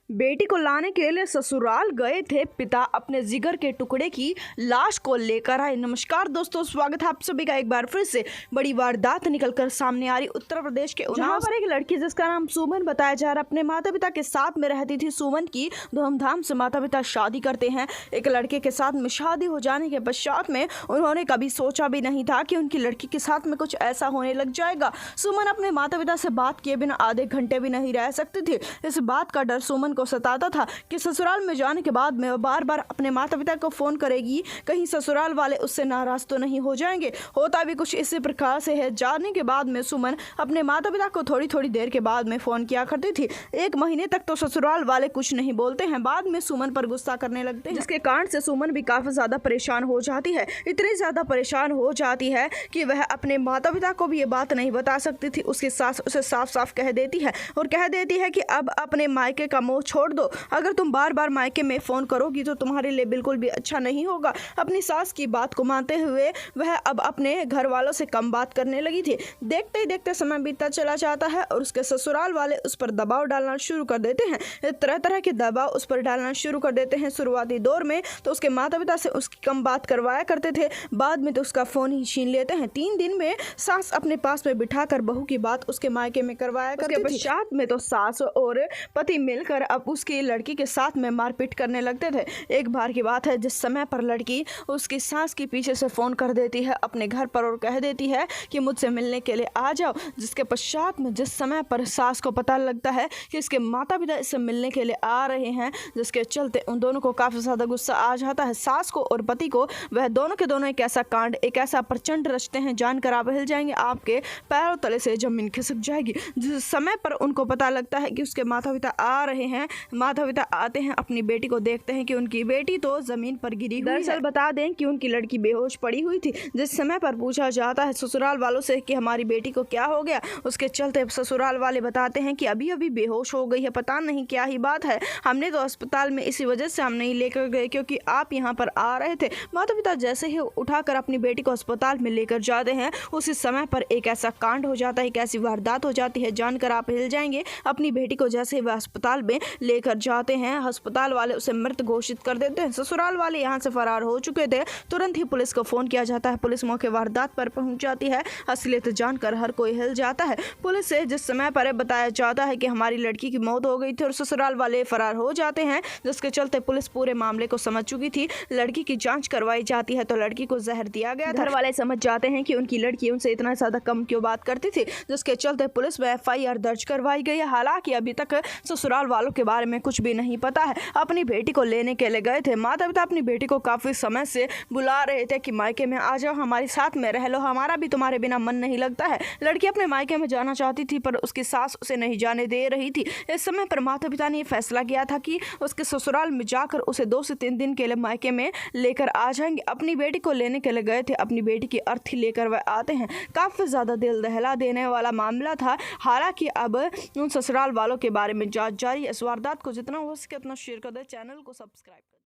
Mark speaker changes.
Speaker 1: बेटी को लाने के लिए ससुराल गए थे पिता, अपने जिगर के टुकड़े की लाश को लेकर आए। नमस्कार दोस्तों, स्वागत है आप सभी का एक बार फिर से। बड़ी वारदात निकलकर सामने आ रही उत्तर प्रदेश के उन्नाव पर एक लड़की जिसका नाम सुमन बताया जा रहा है, अपने माता पिता के साथ में रहती थी। सुमन की धूमधाम से माता पिता शादी करते हैं। एक लड़के के साथ में शादी हो जाने के पश्चात में उन्होंने कभी सोचा भी नहीं था कि उनकी लड़की के साथ में कुछ ऐसा होने लग जाएगा। सुमन अपने माता पिता से बात किए बिना आधे घंटे भी नहीं रह सकती थी। इस बात का डर सुमन को सताता था कि ससुराल में जाने के बाद में वो बार बार अपने माता पिता को फोन करेगी, कहीं ससुराल वाले उससे नाराज तो नहीं हो जाएंगे। होता भी कुछ इसी प्रकार से है। जाने के बाद में सुमन अपने माता पिता को थोड़ी थोड़ी देर के बाद में फोन किया करती थी। 1 महीने तक तो ससुराल वाले कुछ नहीं बोलते हैं, बाद में सुमन पर गुस्सा करने लगते हैं, जिसके कारण से सुमन भी काफी ज्यादा परेशान हो जाती है। इतनी ज्यादा परेशान हो जाती है कि वह अपने माता पिता को भी ये बात नहीं बता सकती थी। उसकी सास उसे साफ साफ कह देती है और कह देती है कि अब अपने मायके का मोह छोड़ दो। अगर तुम बार बार मायके में फोन करोगी तो तुम्हारे लिए बिल्कुल भी अच्छा नहीं होगा। अपनी सास की बात को मानते हुए वह अब अपने घर वालों से कम बात करने लगी थी। देखते ही देखते समय बीतता चला जाता है और उसके ससुराल वाले उस पर दबाव डालना शुरू कर देते हैं। तरह तरह के दबाव उस पर डालना शुरू कर देते हैं। शुरुआती दौर में तो उसके माता पिता से उसकी कम बात करवाया करते थे, बाद में तो उसका फोन ही छीन लेते हैं। 3 दिन में सास अपने पास में बिठाकर बहू की बात उसके मायके में करवाया करते थे। पश्चात में तो सास और पति मिलकर अब उसकी लड़की के साथ में मारपीट करने लगते थे। एक बार की बात है, जिस समय पर लड़की उसकी सास के पीछे से फोन कर देती है अपने घर पर और कह देती है कि मुझसे मिलने के लिए आ जाओ, जिसके पश्चात में जिस समय पर सास को पता लगता है कि इसके माता पिता इससे मिलने के लिए आ रहे हैं, जिसके चलते उन दोनों को काफी ज्यादा गुस्सा आ जाता है। सास को और पति को वह दोनों के दोनों एक ऐसा कांड, एक ऐसा प्रचंड रचते हैं, जानकर आप हिल जाएंगे, आपके पैरों तले से जमीन खिसक जाएगी। जिस समय पर उनको पता लगता है कि उसके माता पिता आ रहे हैं, माता पिता आते हैं, अपनी बेटी को देखते हैं कि उनकी बेटी तो जमीन पर गिरी हुई है। दरअसल बता दें कि उनकी लड़की बेहोश पड़ी हुई थी। जिस समय पर पूछा जाता है ससुराल वालों से कि हमारी बेटी को क्या हो गया, उसके चलते ससुराल वाले बताते हैं कि अभी अभी बेहोश हो गई है, पता नहीं क्या ही बात है, हमने तो अस्पताल में इसी वजह से हम नहीं लेकर गए क्योंकि आप यहाँ पर आ रहे थे। माता पिता जैसे ही उठाकर अपनी बेटी को अस्पताल में लेकर जाते हैं, उसी समय पर एक ऐसा कांड हो जाता है, एक ऐसी वारदात हो जाती है, जानकर आप हिल जाएंगे। अपनी बेटी को जैसे ही वह अस्पताल में लेकर जाते हैं, अस्पताल वाले उसे मृत घोषित कर देते हैं। ससुराल वाले यहाँ से फरार हो चुके थे। तुरंत ही पुलिस को फोन किया जाता है। पुलिस मौके वारदात पर पहुंच जाती है। असलियत जानकर हर कोई हिल जाता है। पुलिस से जिस समय पर बताया जाता है कि हमारी लड़की की मौत हो गई थी और ससुराल वाले फरार हो जाते हैं, जिसके चलते पुलिस पूरे मामले को समझ चुकी थी। लड़की की जांच करवाई जाती है तो लड़की को जहर दिया गया। घर वाले समझ जाते हैं कि उनकी लड़की उनसे इतना ज्यादा कम क्यों बात करती थी, जिसके चलते पुलिस में FIR दर्ज करवाई गई है। हालांकि अभी तक ससुराल वालों के बारे में कुछ भी नहीं पता है। अपनी बेटी को लेने के लिए गए थे। माता पिता अपनी बेटी को काफी समय से बुला रहे थे कि मायके में आ जाओ, हमारे साथ में रह लो, हमारा भी तुम्हारे बिना मन नहीं लगता है। लड़की अपने मायके में जाना चाहती थी पर उसकी सास उसे नहीं जाने दे रही थी। इस समय पर माता पिता ने फैसला किया था कि उसके ससुराल में जाकर उसे 2 से 3 दिन के लिए मायके में लेकर आ जाएंगे। अपनी बेटी को लेने के लिए गए थे। अपनी बेटी की अर्थी लेकर वह आते हैं। काफी ज्यादा दिल दहला देने वाला मामला था। हालांकि अब उन ससुराल वालों के बारे में जांच जारी है। इस वारदात को जितना हो सके उतना शेयर कर दे, चैनल को सब्सक्राइब कर।